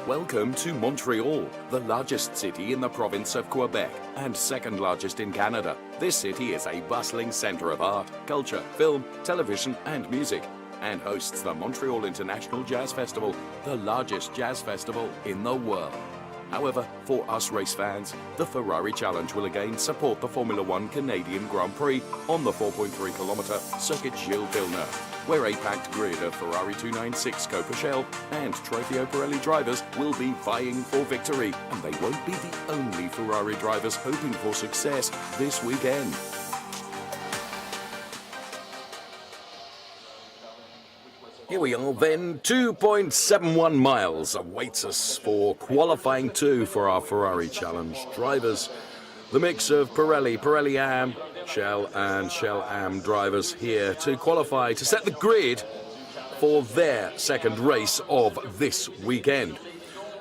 Welcome to Montreal, the largest city in the province of Quebec and second largest in Canada. This city is a bustling centre of art, culture, film, television and music, and hosts the Montreal International Jazz Festival, the largest jazz festival in the world. However, for us race fans, the Ferrari Challenge will again support the Formula One Canadian Grand Prix on the 4.3-kilometre Circuit Gilles Villeneuve, where a packed grid of Ferrari 296 Copa and Trofeo Pirelli drivers will be vying for victory, and they won't be the only Ferrari drivers hoping for success this weekend. Here we are then, 2.71 miles awaits us for qualifying 2 for our Ferrari Challenge drivers. The mix of Pirelli Am, Shell and Shell Am drivers here to qualify to set the grid for their second race of this weekend.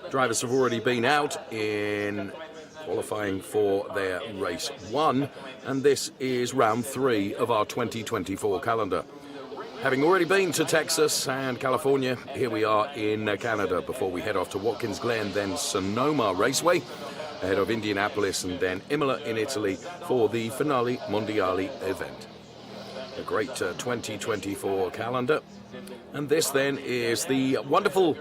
Drivers have already been out in qualifying for their race 1, and this is round 3 of our 2024 calendar. Having already been to Texas and California, here we are in Canada before we head off to Watkins Glen, then Sonoma Raceway, ahead of Indianapolis and then Imola in Italy for the Finale Mondiale event. A great 2024 calendar. And this then is the wonderful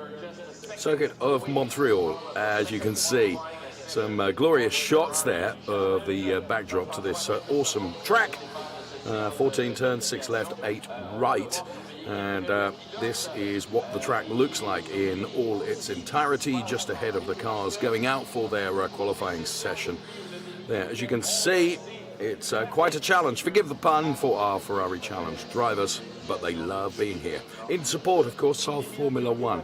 circuit of Montreal, as you can see. Some glorious shots there of the backdrop to this awesome track. 14 turns, 6 left, 8 right, and this is what the track looks like in all its entirety, just ahead of the cars going out for their qualifying session. There, as you can see, it's quite a challenge, forgive the pun, for our Ferrari Challenge drivers, but they love being here, in support, of course, of Formula One.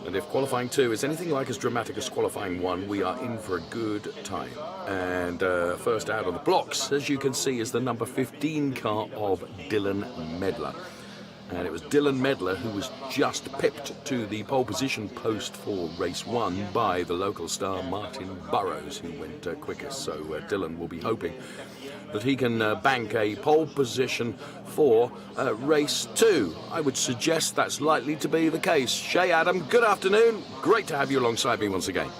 And if qualifying 2 is anything like as dramatic as qualifying 1, we are in for a good time. And first out of the blocks, as you can see, is the number 15 car of Dylan Medler. And it was Dylan Medler who was just pipped to the pole position post for race 1 by the local star Martin Burrows, who went quickest. So Dylan will be hoping that he can bank a pole position for race 2. I would suggest that's likely to be the case. Shay Adam, good afternoon. Great to have you alongside me once again.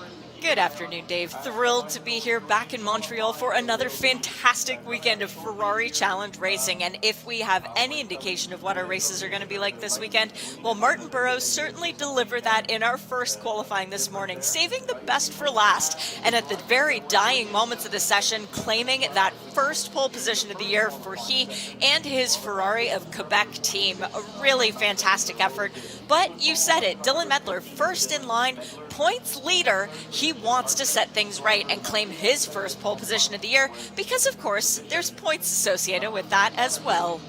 Good afternoon, Dave. Thrilled to be here back in Montreal for another fantastic weekend of Ferrari Challenge racing. And if we have any indication of what our races are going to be like this weekend, well, Martin Burrows certainly delivered that in our first qualifying this morning, saving the best for last. And at the very dying moments of the session, claiming that first pole position of the year for he and his Ferrari of Quebec team. A really fantastic effort. But you said it, Dylan Medler, first in line, points leader. He wants to set things right and claim his first pole position of the year because, of course, there's points associated with that as well.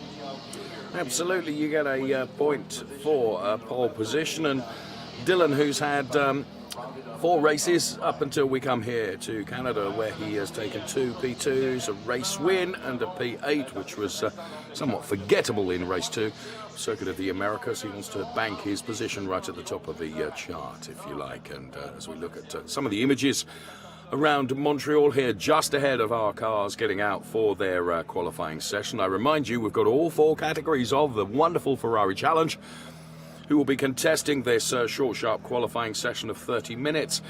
Absolutely, you get a point for pole position, and Dylan, who's had 4 races up until we come here to Canada, where he has taken 2 P2s, a race win and a P8, which was somewhat forgettable in race 2. Circuit of the Americas, he wants to bank his position right at the top of the chart, if you like. And as we look at some of the images around Montreal here, just ahead of our cars getting out for their qualifying session, I remind you, we've got all 4 categories of the wonderful Ferrari Challenge, who will be contesting this short, sharp qualifying session of 30 minutes.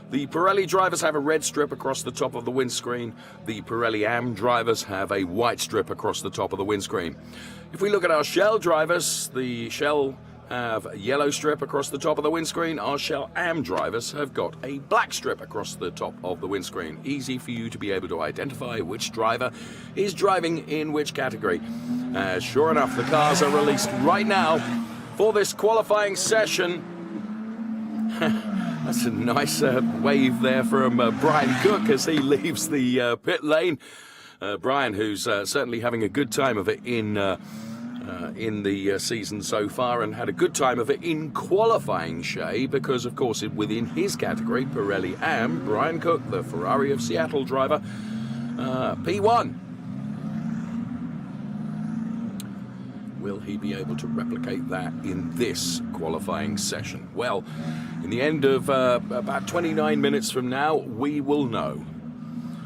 The Pirelli drivers have a red strip across the top of the windscreen. The Pirelli Am drivers have a white strip across the top of the windscreen. If we look at our Shell drivers, the Shell have a yellow strip across the top of the windscreen. Our Shell Am drivers have got a black strip across the top of the windscreen. Easy for you to be able to identify which driver is driving in which category. Sure enough, the cars are released right now for this qualifying session. That's a nice wave there from Brian Cook as he leaves the pit lane. Brian, who's certainly having a good time of it in the season so far, and had a good time of it in qualifying, Shay, because of course within his category, Pirelli Am, Brian Cook, the Ferrari of Seattle driver, P1. Will he be able to replicate that in this qualifying session? Well, in the end of about 29 minutes from now, we will know.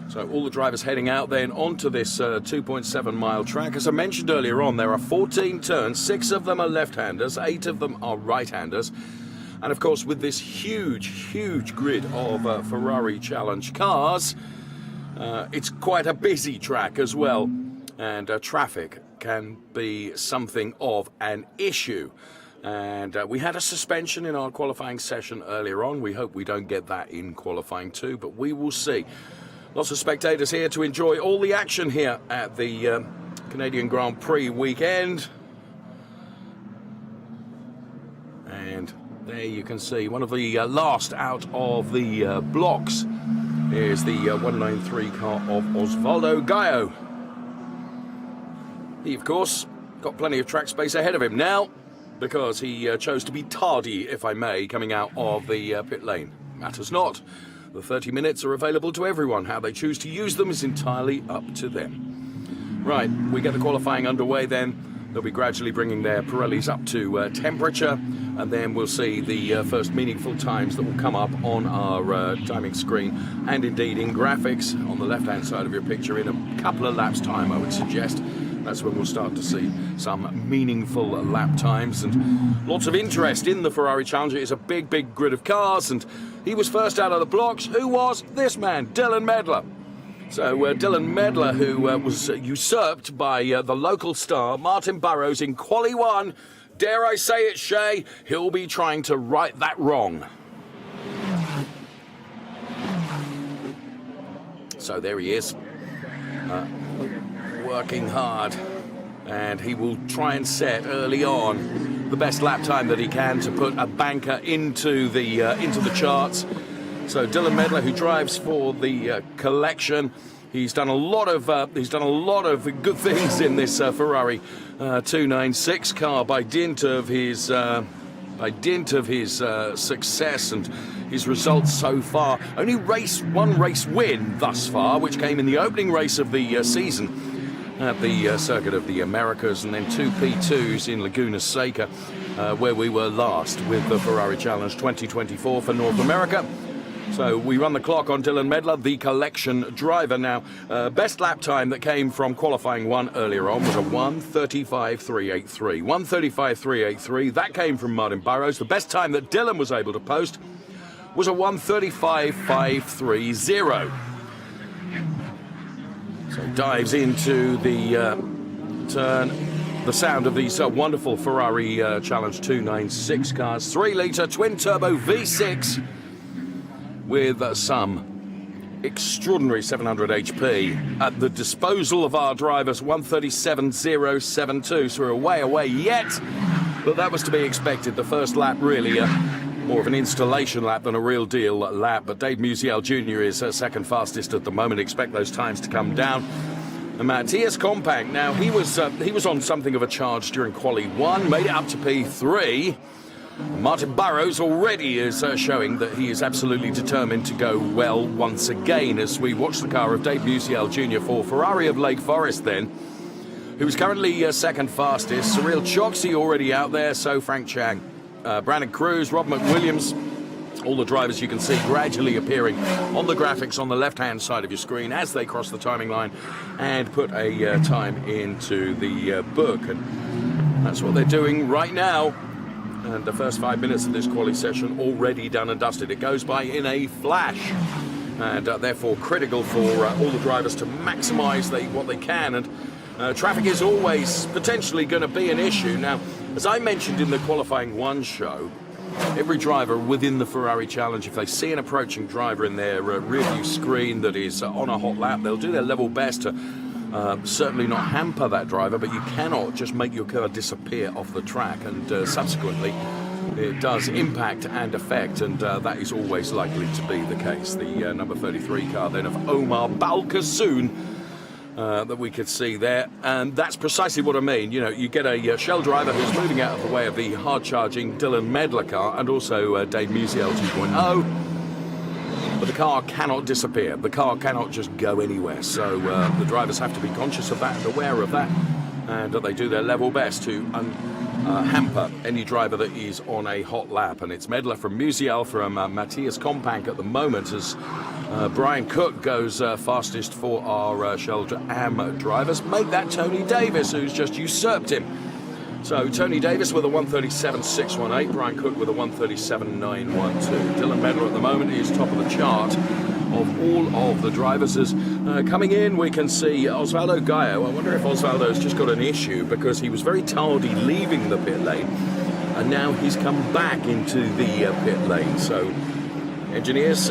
So all the drivers heading out then onto this 2.7 mile track. As I mentioned earlier on, there are 14 turns. 6 of them are left-handers, 8 of them are right-handers. And of course, with this huge grid of Ferrari Challenge cars, it's quite a busy track as well. And traffic can be something of an issue. And we had a suspension in our qualifying session earlier on. We hope we don't get that in qualifying too, but we will see. Lots of spectators here to enjoy all the action here at the Canadian Grand Prix weekend. And there you can see one of the last out of the blocks is the 193 car of Osvaldo Gallo. He, of course, got plenty of track space ahead of him now because he chose to be tardy, if I may, coming out of the pit lane. Matters not. The 30 minutes are available to everyone. How they choose to use them is entirely up to them. Right, we get the qualifying underway then. They'll be gradually bringing their Pirellis up to temperature, and then we'll see the first meaningful times that will come up on our timing screen, and indeed in graphics on the left-hand side of your picture in a couple of laps' time, I would suggest. That's when we'll start to see some meaningful lap times and lots of interest in the Ferrari Challenger. It's a big grid of cars, and he was first out of the blocks. Who was this man? Dylan Medler. So Dylan Medler, who was usurped by the local star, Martin Burrows, in Quali 1. Dare I say it, Shay, he'll be trying to right that wrong. So there he is. Working hard, and he will try and set early on the best lap time that he can to put a banker into the charts. So Dylan Medler, who drives for the collection, he's done a lot of good things in this Ferrari 296 car by dint of his success and his results so far. Only one race win thus far, which came in the opening race of the season at the Circuit of the Americas, and then 2 P2s in Laguna Seca, where we were last with the Ferrari Challenge 2024 for North America. So we run the clock on Dylan Medler, the collection driver. Now, best lap time that came from qualifying 1 earlier on was a 1:35.383. 1:35.383, that came from Martin Burrows. The best time that Dylan was able to post was a 1:35.530. So dives into the turn. The sound of these wonderful Ferrari Challenge 296 cars. 3-litre twin-turbo V6 with some extraordinary 700 HP at the disposal of our drivers. 1:37.072. So we're away yet, but that was to be expected. The first lap really more of an installation lap than a real deal lap, but Dave Musial Jr. is second fastest at the moment. Expect those times to come down. And Matthias Compact, now he was on something of a charge during Quali 1, made it up to P3. Martin Burrows already is showing that he is absolutely determined to go well once again, as we watch the car of Dave Musial Jr. for Ferrari of Lake Forest then, who is currently second fastest. Cyril Choksi already out there, so Frank Chang, Brandon Cruz, Rob McWilliams, all the drivers you can see gradually appearing on the graphics on the left-hand side of your screen as they cross the timing line and put a time into the book. And that's what they're doing right now. And the first 5 minutes of this quali session already done and dusted. It goes by in a flash, and therefore critical for all the drivers to maximise what they can. And traffic is always potentially going to be an issue. Now, As I mentioned in the qualifying one show, every driver within the Ferrari Challenge, if they see an approaching driver in their rear-view screen that is on a hot lap, they'll do their level best to certainly not hamper that driver, but you cannot just make your car disappear off the track, and subsequently it does impact and affect, and that is always likely to be the case. The number 33 car then of Omar Balkasoon that we could see there, and that's precisely what I mean. You know, you get a Shell driver who's moving out of the way of the hard-charging Dylan Medler car, and also Dave Musial 2.0, but the car cannot disappear. The car cannot just go anywhere, so the drivers have to be conscious of that and aware of that, and they do their level best to hamper any driver that is on a hot lap. And it's Medler from Musial from Matthias Kompank at the moment, as Brian Cook goes fastest for our Shell Am drivers. Make that Tony Davis, who's just usurped him. So Tony Davis with a 137.618, Brian Cook with a 137.912. Dylan Medler at the moment is top of the chart of all of the drivers. As coming in, we can see Osvaldo Gallo. I wonder if Osvaldo's just got an issue, because he was very tardy leaving the pit lane, and now he's come back into the pit lane. So engineers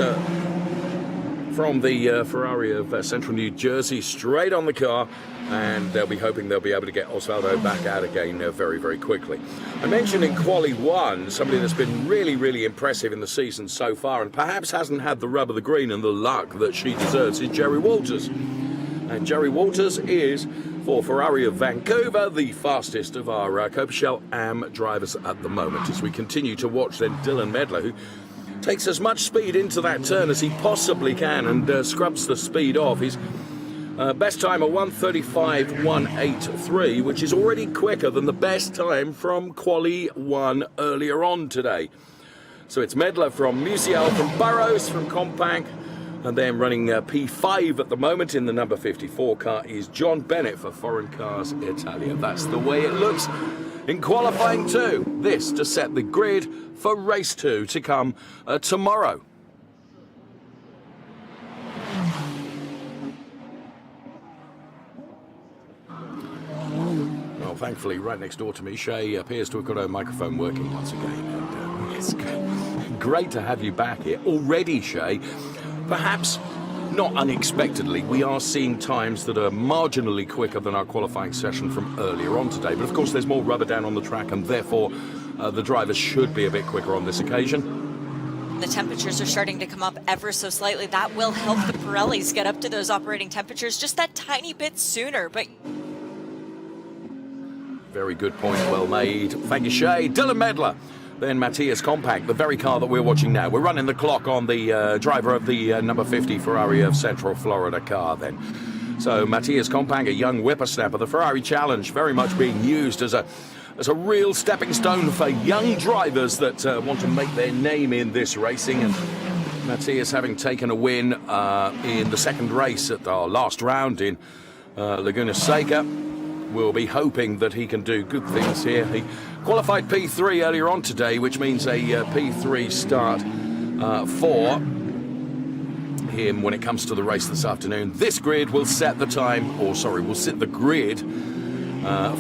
from the Ferrari of Central New Jersey straight on the car, and they'll be hoping they'll be able to get Osvaldo back out again very, very quickly. I mentioned in Quali 1, somebody that's been really, really impressive in the season so far, and perhaps hasn't had the rub of the green and the luck that she deserves, is Jerry Walters. And Jerry Walters is, for Ferrari of Vancouver, the fastest of our Copa Shell Am drivers at the moment, as we continue to watch then Dylan Medler, who takes as much speed into that turn as he possibly can and scrubs the speed off. His best time a 135.183, which is already quicker than the best time from Quali 1 earlier on today. So it's Medler from Musial, from Burrows, from Kompank, and then running P5 at the moment in the number 54 car is John Bennett for Foreign Cars Italia. That's the way it looks in qualifying 2. This to set the grid for race 2 to come tomorrow. Well, thankfully, right next door to me, Shay appears to have got her microphone working once again. And it's great to have you back here already, Shay. Perhaps not unexpectedly, we are seeing times that are marginally quicker than our qualifying session from earlier on today. But of course, there's more rubber down on the track, and therefore the drivers should be a bit quicker on this occasion. The temperatures are starting to come up ever so slightly. That will help the Pirellis get up to those operating temperatures just that tiny bit sooner. But very good point, well made. Thank you, Shay. Dylan Medler. Then Matthias Kompank, the very car that we're watching now. We're running the clock on the driver of the number 50 Ferrari of Central Florida car then. So Matthias Kompank, a young whippersnapper. The Ferrari Challenge very much being used as a real stepping stone for young drivers that want to make their name in this racing. And Matthias, having taken a win in the second race at our last round in Laguna Seca, will be hoping that he can do good things here. He qualified P3 earlier on today, which means a P3 start for him when it comes to the race this afternoon. This grid will set the time, or sorry, will set the grid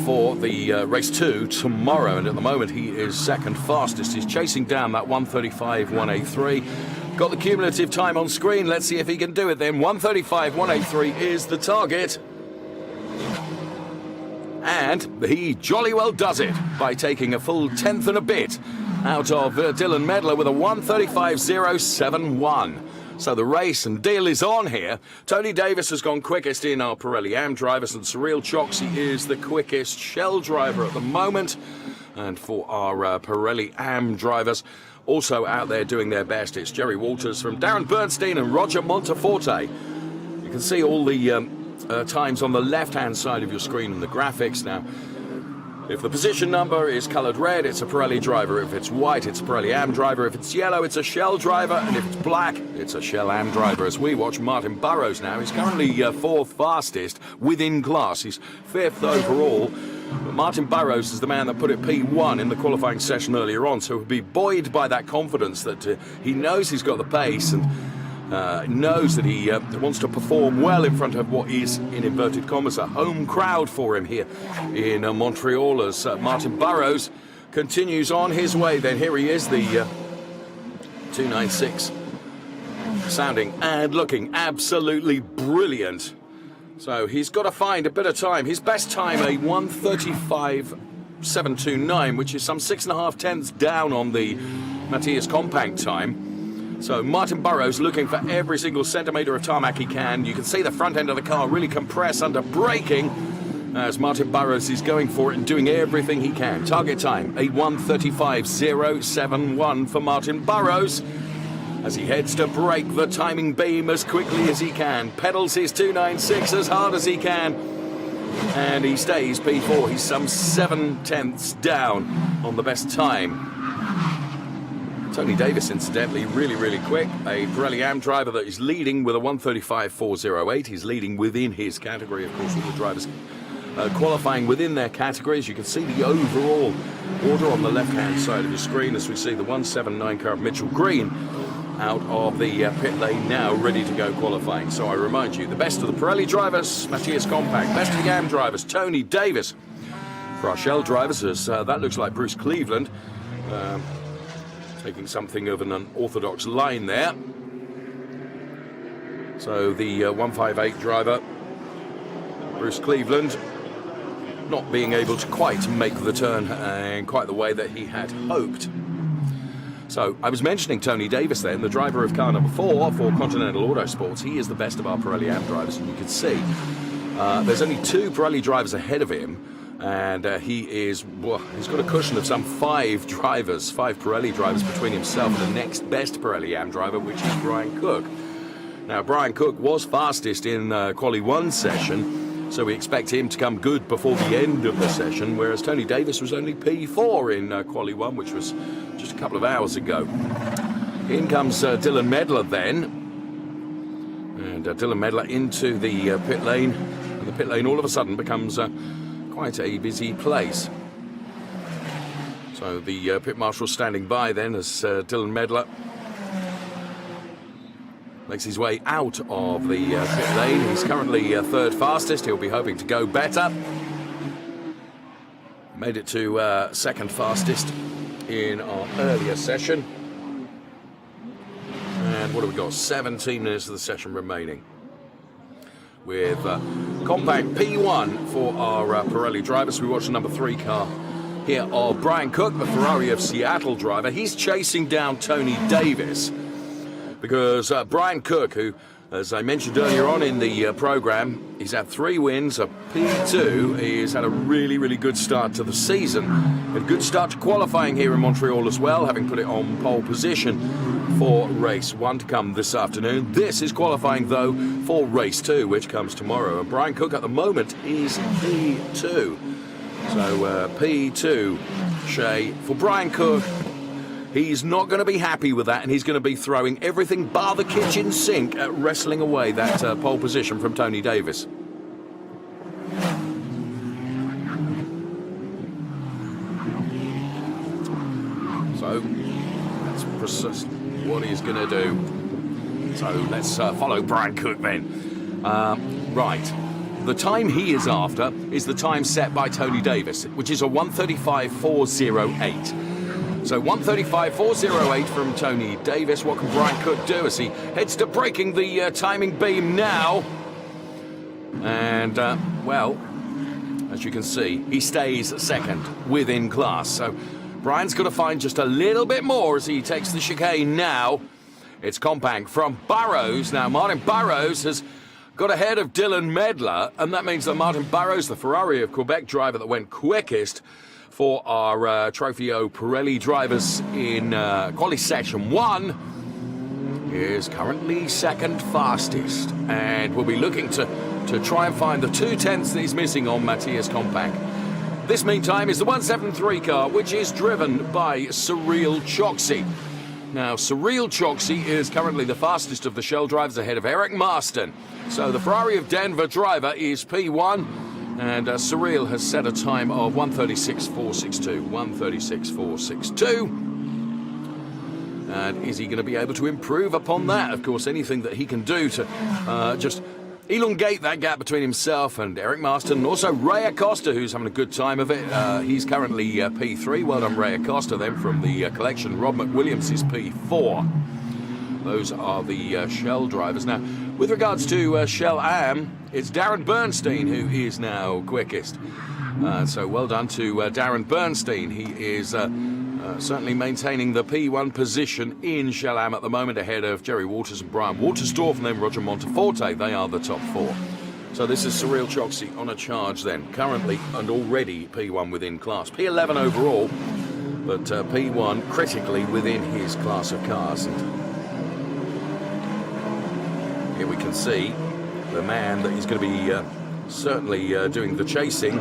for the race 2 tomorrow. And at the moment, he is second fastest. He's chasing down that 135.183. Got the cumulative time on screen. Let's see if he can do it then. 135.183 is the target. And he jolly well does it by taking a full tenth and a bit out of Dylan Medler with a 135.071. So the race and deal is on here. Tony Davis has gone quickest in our Pirelli Am drivers, and Cyril Choksi is the quickest Shell driver at the moment. And for our Pirelli Am drivers, also out there doing their best, it's Jerry Walters from Darren Bernstein and Roger Monteforte. You can see all the times on the left-hand side of your screen in the graphics. Now, if the position number is coloured red, it's a Pirelli driver. If it's white, it's a Pirelli Am driver. If it's yellow, it's a Shell driver. And if it's black, it's a Shell Am driver. As we watch Martin Burrows now, he's currently fourth fastest within class. He's fifth overall. But Martin Burrows is the man that put it P1 in the qualifying session earlier on, so he'll be buoyed by that confidence that he knows he's got the pace, and knows that he wants to perform well in front of what is, in inverted commas, a home crowd for him here in Montreal, as Martin Burrows continues on his way. Then here he is, the 296, sounding and looking absolutely brilliant. So he's got to find a bit of time. His best time, a 1:35.729, which is some 6.5 tenths down on the Matthias Compact time. So Martin Burrows looking for every single centimetre of tarmac he can. You can see the front end of the car really compress under braking as Martin Burrows is going for it and doing everything he can. Target time, a 1:35.071 for Martin Burrows as he heads to break the timing beam as quickly as he can. Pedals his 296 as hard as he can. And he stays P4. He's some 7 tenths down on the best time. Tony Davis, incidentally, really quick. A Pirelli Am driver that is leading with a 1:35.408. He's leading within his category. Of course, all the drivers qualifying within their categories. You can see the overall order on the left-hand side of your screen as we see the 179 car of Mitchell Green out of the pit lane now, ready to go qualifying. So I remind you, the best of the Pirelli drivers, Matthias Compact. Best of the Am drivers, Tony Davis. For our Shell drivers, as that looks like Bruce Cleveland. Taking something of an unorthodox line there. So the 158 driver, Bruce Cleveland, not being able to quite make the turn in quite the way that he had hoped. So I was mentioning Tony Davis then, the driver of car number 4 for Continental Autosports. He is the best of our Pirelli Am drivers, and you can see there's only 2 Pirelli drivers ahead of him. And he's got a cushion of some 5 Pirelli drivers between himself and the next best Pirelli Am driver, which is Brian Cook. Now, Brian Cook was fastest in Quali 1 session, so we expect him to come good before the end of the session, whereas Tony Davis was only P4 in Quali 1, which was just a couple of hours ago. In comes Dylan Medler then, and Dylan Medler into the pit lane, and the pit lane all of a sudden becomes quite a busy place. So the pit marshal standing by then as Dylan Medler makes his way out of the pit lane. He's currently 3rd fastest. He'll be hoping to go better. Made it to 2nd fastest in our earlier session. And what have we got? 17 minutes of the session remaining. With compact P1 for our Pirelli drivers. We watch the number 3 car here of Brian Cook, the Ferrari of Seattle driver. He's chasing down Tony Davis because Brian Cook, who, as I mentioned earlier on in the program, he's had 3 wins, a P2. He's had a really good start to the season. A good start to qualifying here in Montreal as well, having put it on pole position for race 1 to come this afternoon. This is qualifying, though, for race 2, which comes tomorrow. And Brian Cook at the moment is P2. So P2, Shay, for Brian Cook. He's not going to be happy with that, and he's going to be throwing everything bar the kitchen sink at wrestling away that pole position from Tony Davis. So that's precisely what he's going to do. So let's follow Brian Cook then. Right. The time he is after is the time set by Tony Davis, which is a 1:35.408. So 1:35.408 from Tony Davis. What can Brian Cook do as he heads to breaking the timing beam now? And, well, as you can see, he stays 2nd within class. So Brian's got to find just a little bit more as he takes the chicane now. It's compact from Burrows. Now, Martin Burrows has got ahead of Dylan Medler, and that means that Martin Burrows, the Ferrari of Quebec driver that went quickest for our Trofeo Pirelli drivers in quali session 1, is currently 2nd fastest, and we'll be looking to try and find the 2 tenths that he's missing on Matthias Compact. This, meantime, is the 173 car, which is driven by Cyril Choksi. Now, Cyril Choksi is currently the fastest of the Shell drivers ahead of Eric Marston. So the Ferrari of Denver driver is P1, and Cyril has set a time of 1:36.462. 1:36.462. And is he going to be able to improve upon that? Of course, anything that he can do to just elongate that gap between himself and Eric Marston, and also Ray Acosta, who's having a good time of it. He's currently P3. Well done, Ray Acosta, then, from the collection. Rob McWilliams is P4. Those are the Shell drivers. Now, with regards to Shell Am, it's Darren Bernstein who is now quickest. So well done to Darren Bernstein. He is certainly maintaining the P1 position in Shell Am at the moment, ahead of Jerry Waters and Brian Waterstorff, and then Roger Monteforte. They are the top 4. So this is Cyril Choksi on a charge then, currently and already P1 within class. P11 overall, but P1 critically within his class of cars. And here we can see the man that is going to be certainly doing the chasing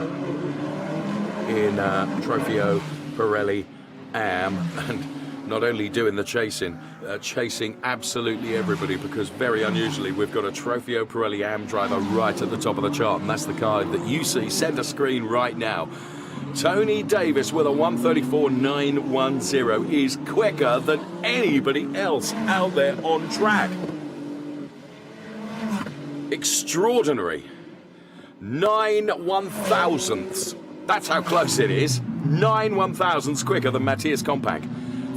in Trofeo Pirelli Am, and not only doing the chasing absolutely everybody, because very unusually we've got a Trofeo Pirelli Am driver right at the top of the chart, and that's the car that you see center screen right now. Tony Davis with a 134.910 is quicker than anybody else out there on track. Extraordinary. 9/1000ths. That's how close it is. 9/1000ths quicker than Matthias Kompach.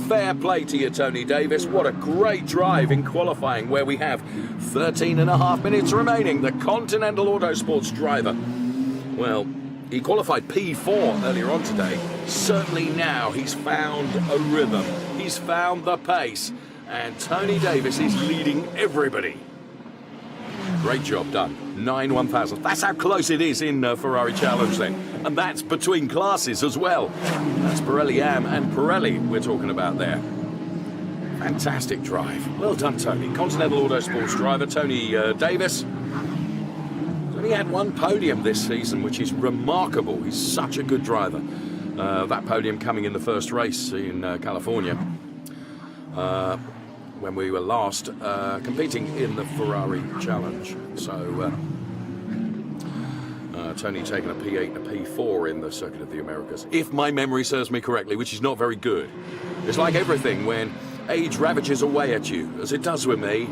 Fair play to you, Tony Davis. What a great drive in qualifying, where we have 13.5 minutes remaining. The Continental Autosports driver. Well, he qualified P4 earlier on today. Certainly now he's found a rhythm. He's found the pace. And Tony Davis is leading everybody. Great job done. 9/1000. That's how close it is in Ferrari Challenge then. And that's between classes as well. That's Pirelli Am and Pirelli we're talking about there. Fantastic drive. Well done, Tony. Continental Autosports driver Tony Davis. He's only had one podium this season, which is remarkable. He's such a good driver. That podium coming in the first race in California. When we were last competing in the Ferrari Challenge. So Tony taking a P8 and a P4 in the Circuit of the Americas, if my memory serves me correctly, which is not very good. It's like everything when age ravages away at you, as it does with me.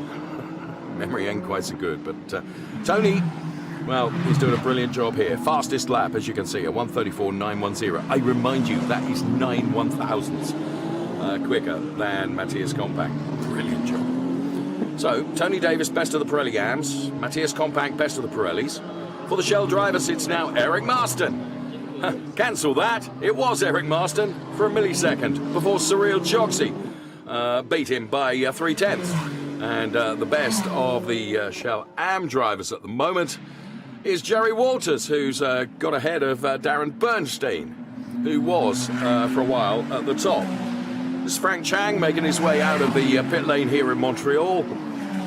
Memory ain't quite so good, but Tony, well, he's doing a brilliant job here. Fastest lap, as you can see, a 134.910. I remind you, that is 9/1000ths quicker than Matthias Kompach. Brilliant job. So, Tony Davis, best of the Pirelli Ams. Matthias Kompach, best of the Pirellis. For the Shell drivers, it's now Eric Marston. Cancel that. It was Eric Marston for a millisecond before Cyril Choksi beat him by 3/10. And the best of the Shell Am drivers at the moment is Jerry Waters, who's got ahead of Darren Bernstein, who was for a while at the top. This is Frank Chang making his way out of the pit lane here in Montreal.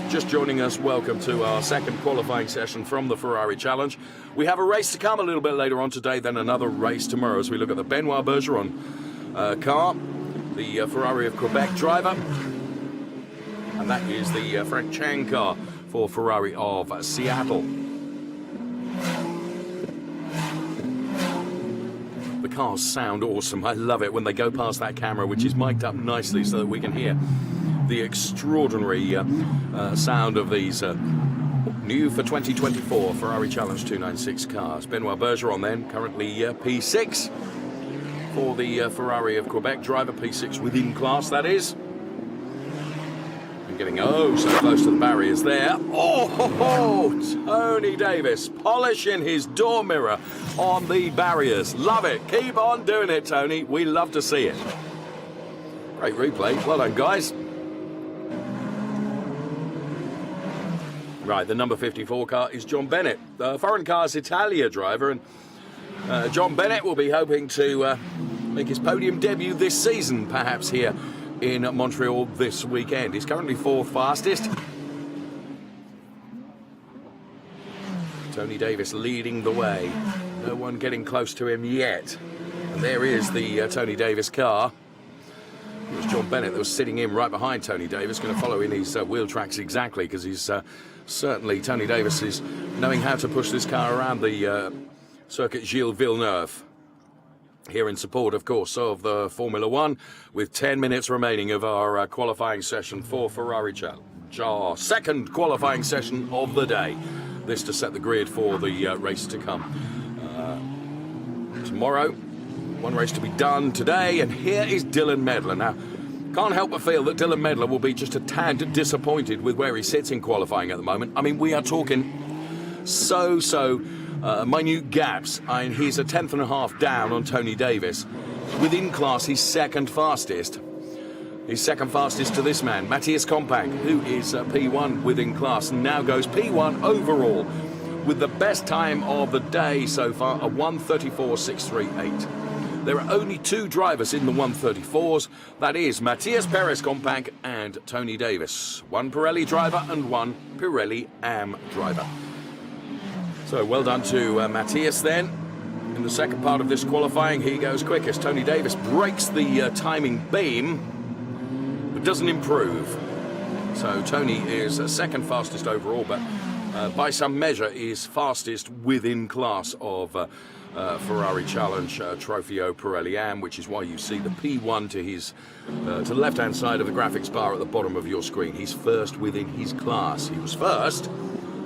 Just joining us, welcome to our second qualifying session from the Ferrari Challenge. We have a race to come a little bit later on today, then another race tomorrow as we look at the Benoit Bergeron car, the Ferrari of Quebec driver. And that is the Frank Chang car for Ferrari of Seattle. The cars sound awesome. I love it when they go past that camera, which is mic'd up nicely so that we can hear the extraordinary sound of these new for 2024 Ferrari Challenge 296 cars. Benoit Bergeron then, currently P6 for the Ferrari of Quebec driver, P6 within class, that is. And getting so close to the barriers there. Tony Davis polishing his door mirror on the barriers. Love it. Keep on doing it, Tony. We love to see it. Great replay. Well done, guys. Right, the number 54 car is John Bennett, the Foreign Cars Italia driver, and John Bennett will be hoping to make his podium debut this season, perhaps here in Montreal this weekend. He's currently 4th fastest. Tony Davis leading the way. No one getting close to him yet. And there is the Tony Davis car. It was John Bennett that was sitting in right behind Tony Davis, going to follow in his wheel tracks exactly, because he's certainly, Tony Davis is knowing how to push this car around the circuit Gilles Villeneuve. here in support, of course, of the Formula One, with 10 minutes remaining of our qualifying session for Ferrari Challenge. Our second qualifying session of the day. This to set the grid for the race to come. Tomorrow, one race to be done today, and here is Dylan Medler. Now, can't help but feel that Dylan Medler will be just a tad disappointed with where he sits in qualifying at the moment. I mean, we are talking minute gaps. I mean, he's a tenth and a half down on Tony Davis. Within class, he's second fastest. He's second fastest to this man, Matthias Kompang, who is P1 within class, and now goes P1 overall with the best time of the day so far, a 1:34.638. There are only two drivers in the 134s. That is Matthias Perez Kompang and Tony Davis. One Pirelli driver and one Pirelli AM driver. So well done to Matthias then. In the second part of this qualifying, he goes quickest. Tony Davis breaks the timing beam, but doesn't improve. So Tony is second fastest overall, but by some measure is fastest within class of Ferrari Challenge Trofeo Pirelli AM, which is why you see the P1 to his to the left-hand side of the graphics bar at the bottom of your screen. He's first within his class. He was first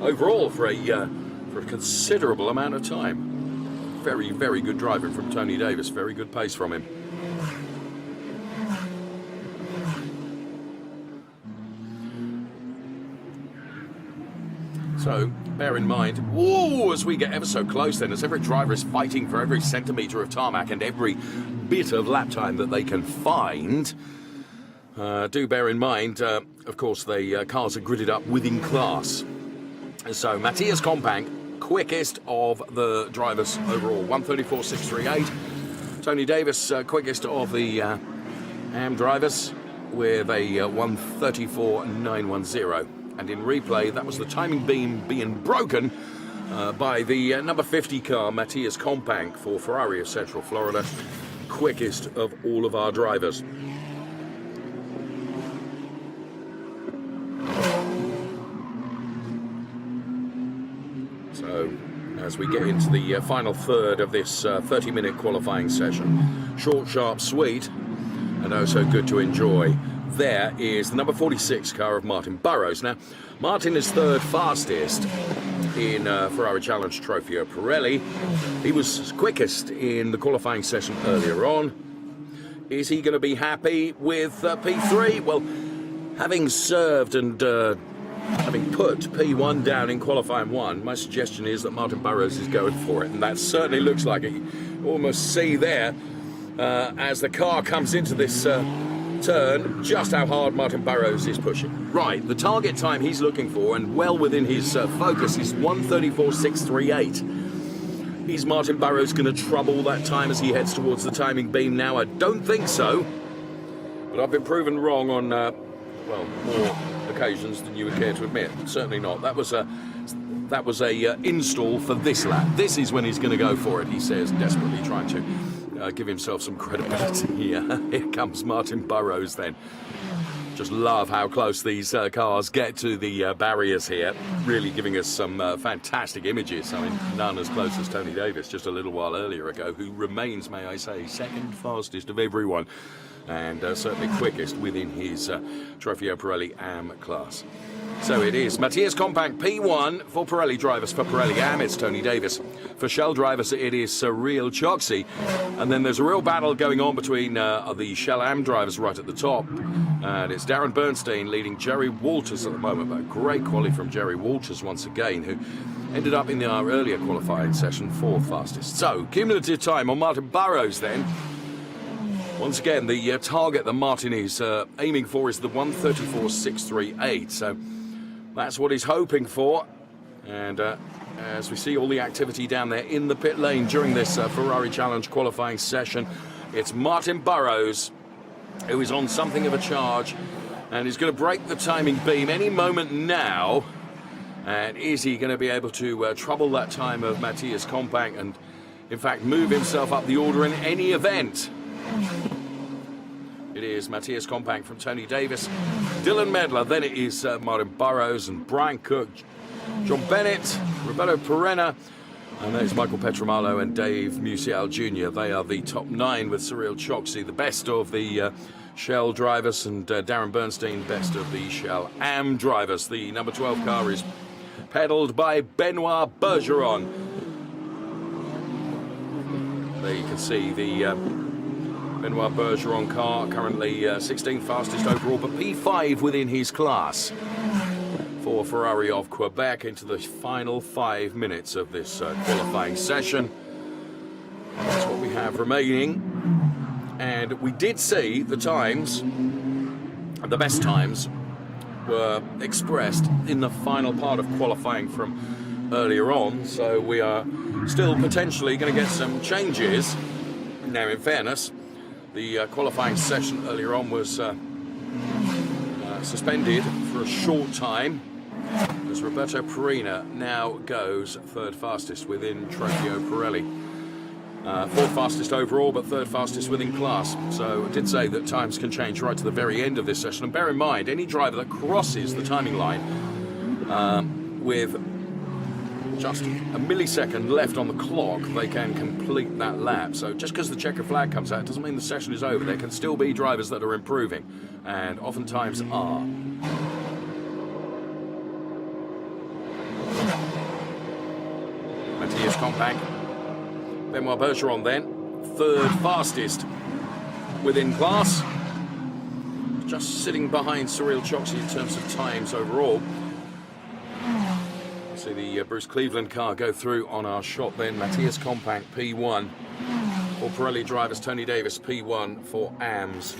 overall for a considerable amount of time. Very, very good driving from Tony Davis. Very good pace from him. So bear in mind, whoa, as we get ever so close then, as every driver is fighting for every centimetre of tarmac and every bit of lap time that they can find, do bear in mind, of course, the cars are gridded up within class. So Matthias Kompang, quickest of the drivers overall, 1:34.638. Tony Davis, quickest of the AM drivers, with a 1:34.910. And in replay, that was the timing beam being broken by the number 50 car, Matthias Kompang, for Ferrari of Central Florida. Quickest of all of our drivers. So, as we get into the final third of this 30-minute qualifying session, short, sharp, sweet, and oh so good to enjoy. There is the number 46 car of Martin Burrows. Now, Martin is third fastest in Ferrari Challenge Trofeo Pirelli. He was quickest in the qualifying session earlier on. Is he going to be happy with P3? Well, having served and having put P1 down in qualifying one, my suggestion is that Martin Burrows is going for it, and that certainly looks like it. You almost see there as the car comes into this turn just how hard Martin Burrows is pushing. Right, the target time he's looking for, and well within his focus, is 1:34.638. Is Martin Burrows going to trouble that time as he heads towards the timing beam now? I don't think so, but I've been proven wrong on more occasions than you would care to admit. Certainly not. That was a install for this lap. This is when he's going to go for it, he says, desperately trying to give himself some credibility here. Here comes Martin Burrows then. Just love how close these cars get to the barriers here. Really giving us some fantastic images. I mean, none as close as Tony Davis just a little while earlier ago, who remains, may I say, second fastest of everyone. And certainly quickest within his Trofeo Pirelli AM class. So it is Matthias Kompang, P1 for Pirelli drivers. For Pirelli AM, it's Tony Davis. For Shell drivers, it is Cyril Choksi. And then there's a real battle going on between the Shell AM drivers right at the top. And it's Darren Bernstein leading Jerry Walters at the moment. But a great quality from Jerry Walters once again, who ended up in our earlier qualifying session fourth fastest. So, cumulative time on Martin Burrows then. Once again, the target that Martin is aiming for is the 1:34.638. So that's what he's hoping for. And as we see all the activity down there in the pit lane during this Ferrari Challenge qualifying session, it's Martin Burrows who is on something of a charge and is going to break the timing beam any moment now. And is he going to be able to trouble that time of Matthias Kompang and, in fact, move himself up the order in any event? It is Matthias Kompang from Tony Davis, Dylan Medler, then it is Martin Burrows and Brian Cook, John Bennett, Roberto Perena, And there's Michael Petramalo and Dave Musial Jr. They are the top 9 with Cyril Choksi, the best of the Shell drivers, and Darren Bernstein, best of the Shell Am drivers. The number 12 car is pedalled by Benoit Bergeron. There you can see the Benoit Bergeron car, currently 16th fastest overall, but P5 within his class for Ferrari of Quebec into the final 5 minutes of this qualifying session. That's what we have remaining. And we did see the times, the best times, were expressed in the final part of qualifying from earlier on. So we are still potentially going to get some changes. Now, in fairness, the qualifying session earlier on was suspended for a short time, as Roberto Perina now goes third fastest within Trofeo Pirelli. Fourth fastest overall, but third fastest within class. So I did say that times can change right to the very end of this session. And bear in mind, any driver that crosses the timing line with just a millisecond left on the clock, they can complete that lap. So just because the checker flag comes out doesn't mean the session is over. There can still be drivers that are improving, and oftentimes are. Matthias Compact. Benoit Bergeron then, third fastest within class. Just sitting behind Cyril Choksi in terms of times overall. See the Bruce Cleveland car go through on our shot then. Matthias Compact, P1. For Pirelli drivers, Tony Davis, P1 for AMS.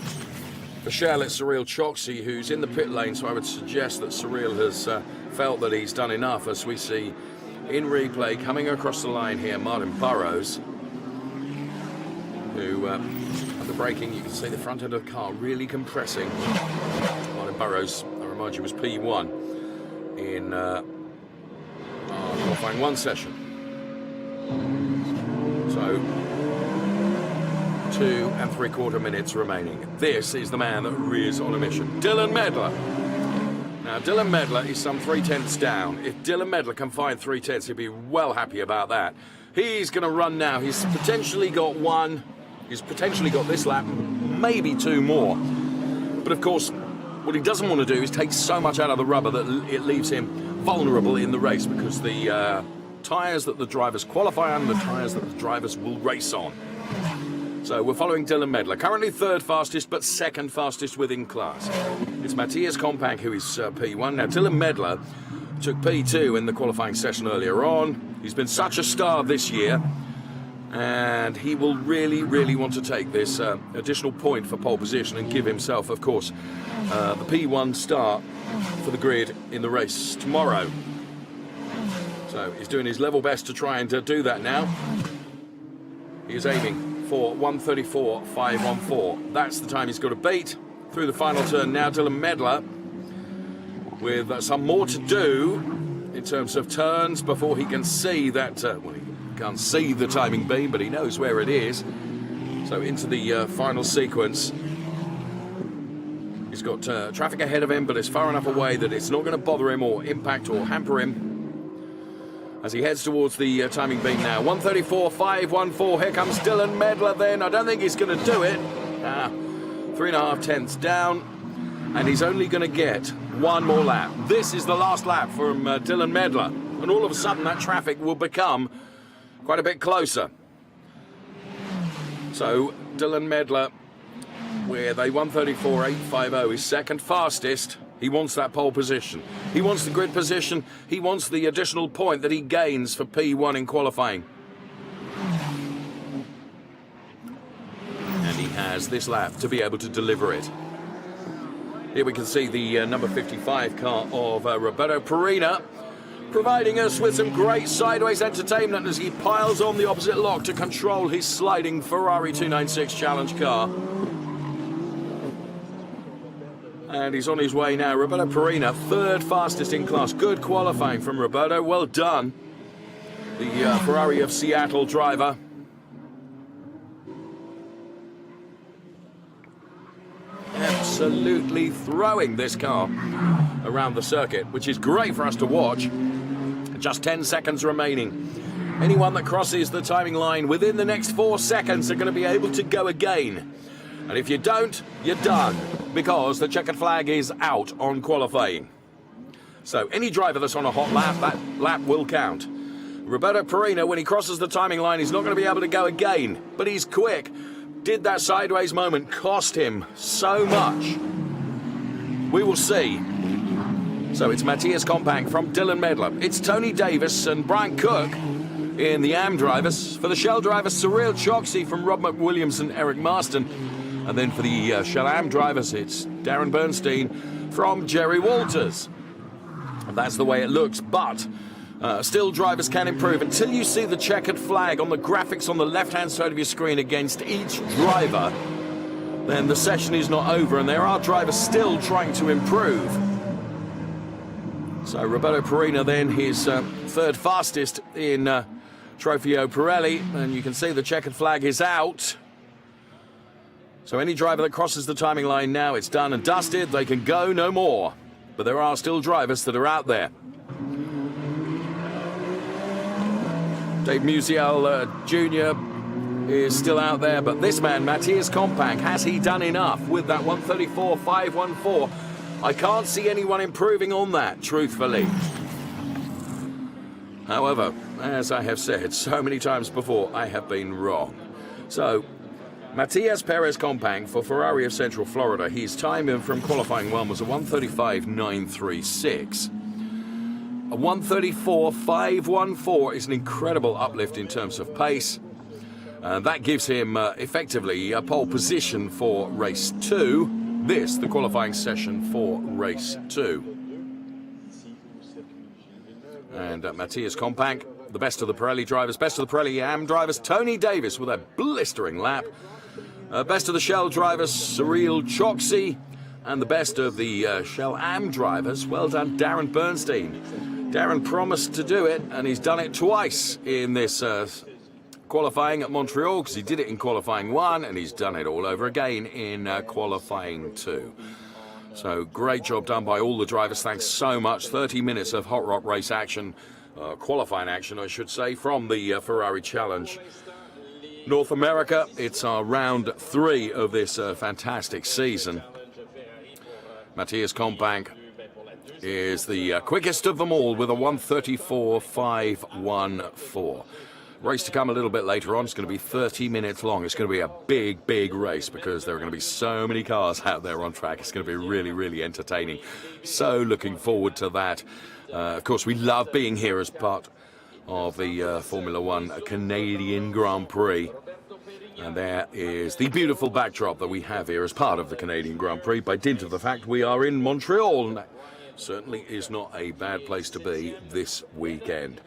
For Shell, it's Cyril Choksi who's in the pit lane, so I would suggest that Cyril has felt that he's done enough, as we see in replay coming across the line here, Martin Burrows, who at the braking you can see the front end of the car really compressing. Martin Burrows, I remind you, was P1 in our qualifying 1 session. So 2 3/4 minutes remaining. This is the man that is on a mission, Dylan Medler. Now, Dylan Medler is some 3/10 down. If Dylan Medler can find 3/10, he'll be well happy about that. He's going to run now. He's potentially got 1. He's potentially got this lap, maybe 2 more. But of course, what he doesn't want to do is take so much out of the rubber that it leaves him vulnerable in the race, because the tyres that the drivers qualify on, the tyres that the drivers will race on. So we're following Dylan Medler, currently third fastest, but second fastest within class. It's Matthias Compact who is P1. Now, Dylan Medler took P2 in the qualifying session earlier on. He's been such a star this year, and he will really, really want to take this additional point for pole position and give himself, of course, the P1 start for the grid in the race tomorrow. So he's doing his level best to try and do that now. He is aiming for 1:34.514. That's the time he's got to beat through the final turn. Now Dylan Medler with some more to do in terms of turns before he can see that, well, he can't see the timing beam, but he knows where it is. So into the final sequence. He's got traffic ahead of him, but it's far enough away that it's not going to bother him or impact or hamper him as he heads towards the timing beam now. 1:34.514. Here comes Dylan Medler then. I don't think he's going to do it. 3.5 tenths down, and he's only going to get 1 more lap. This is the last lap from Dylan Medler, and all of a sudden that traffic will become quite a bit closer. So Dylan Medler with a 1:34.850 is second fastest. He wants that pole position. He wants the grid position. He wants the additional point that he gains for P1 in qualifying. And he has this lap to be able to deliver it. Here we can see the number 55 car of Roberto Perina, providing us with some great sideways entertainment as he piles on the opposite lock to control his sliding Ferrari 296 Challenge car. And he's on his way now. Roberto Perina, third fastest in class. Good qualifying from Roberto. Well done. The Ferrari of Seattle driver. Absolutely throwing this car around the circuit, which is great for us to watch. Just 10 seconds remaining Anyone that crosses the timing line within the next 4 seconds are going to be able to go again. And if you don't, you're done, because the checkered flag is out on qualifying. So any driver that's on a hot lap, that lap will count. Roberto Perino, when he crosses the timing line, he's not going to be able to go again. But he's quick. Did that sideways moment cost him so much? We will see. So it's Matthias Kompank from Dylan Medler. It's Tony Davis and Brian Cook in the AM drivers. For the Shell drivers, Cyril Choksi from Rob McWilliams and Eric Marston. And then for the Shell AM drivers, it's Darren Bernstein from Jerry Walters. And that's the way it looks, but still drivers can improve. Until you see the checkered flag on the graphics on the left-hand side of your screen against each driver, then the session is not over, and there are drivers still trying to improve. So Roberto Perino then, his third fastest in Trofeo Pirelli, and you can see the checkered flag is out. So any driver that crosses the timing line now, it's done and dusted. They can go no more. But there are still drivers that are out there. Dave Musial Jr. is still out there, but this man, Matthias Kompank, has he done enough with that 134.514? I can't see anyone improving on that, truthfully. However, as I have said so many times before, I have been wrong. So, Matias Perez Kompank for Ferrari of Central Florida. His time from qualifying one was a 135.936. A 134.514 is an incredible uplift in terms of pace. That gives him effectively a pole position for race 2. This, the qualifying session for race 2. And Matthias Kompank, the best of the Pirelli drivers, best of the Pirelli AM drivers. Tony Davis with a blistering lap. Best of the Shell drivers, Cyril Choksi. And the best of the Shell AM drivers, well done, Darren Bernstein. Darren promised to do it, and he's done it twice in this qualifying at Montreal, because he did it in qualifying 1, and he's done it all over again in qualifying 2. So great job done by all the drivers. Thanks so much. 30 minutes of hot rod race action, qualifying action, I should say, from the Ferrari Challenge. North America, it's our round 3 of this fantastic season. Matthias Kompank is the quickest of them all with a 134.514. Race to come a little bit later on. It's going to be 30 minutes long. It's going to be a big, big race because there are going to be so many cars out there on track. It's going to be really, really entertaining. So looking forward to that. Of course, we love being here as part of the Formula One Canadian Grand Prix. And there is the beautiful backdrop that we have here as part of the Canadian Grand Prix by dint of the fact we are in Montreal. And that certainly is not a bad place to be this weekend.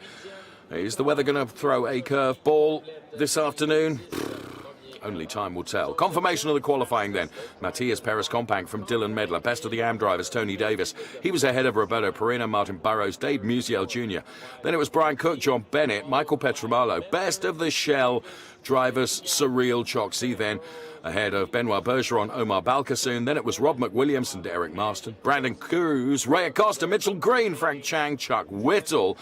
Is the weather going to throw a curveball this afternoon? Only time will tell. Confirmation of the qualifying then. Matthias Perez Kompank from Dylan Medler. Best of the AM drivers, Tony Davis. He was ahead of Roberto Perino, Martin Burrows, Dave Musial Jr. Then it was Brian Cook, John Bennett, Michael Petramalo. Best of the Shell drivers, Cyril Choksi. Then ahead of Benoit Bergeron, Omar Balkasoon. Then it was Rob McWilliams and Eric Marston. Brandon Cruz, Ray Acosta, Mitchell Green, Frank Chang, Chuck Whittle.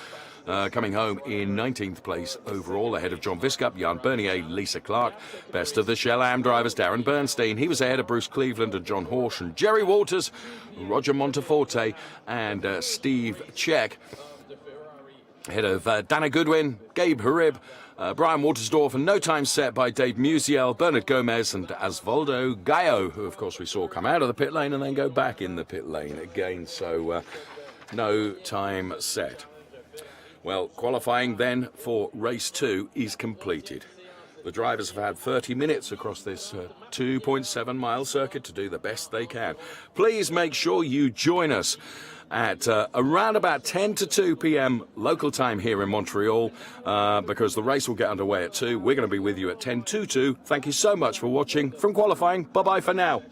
Coming home in 19th place overall, ahead of John Viscup, Jan Bernier, Lisa Clark. Best of the Shell AM drivers, Darren Bernstein. He was ahead of Bruce Cleveland and John Horsch and Jerry Walters, Roger Monteforte and Steve Check. Ahead of Dana Goodwin, Gabe Harib, Brian Watersdorf, and no time set by Dave Musial, Bernard Gomez and Osvaldo Gallo, who of course we saw come out of the pit lane and then go back in the pit lane again. So no time set. Well, qualifying then for race 2 is completed. The drivers have had 30 minutes across this 2.7 mile circuit to do the best they can. Please make sure you join us at around about 10 to 2 p.m. local time here in Montreal because the race will get underway at 2. We're going to be with you at 10 to 2. Thank you so much for watching from qualifying. Bye-bye for now.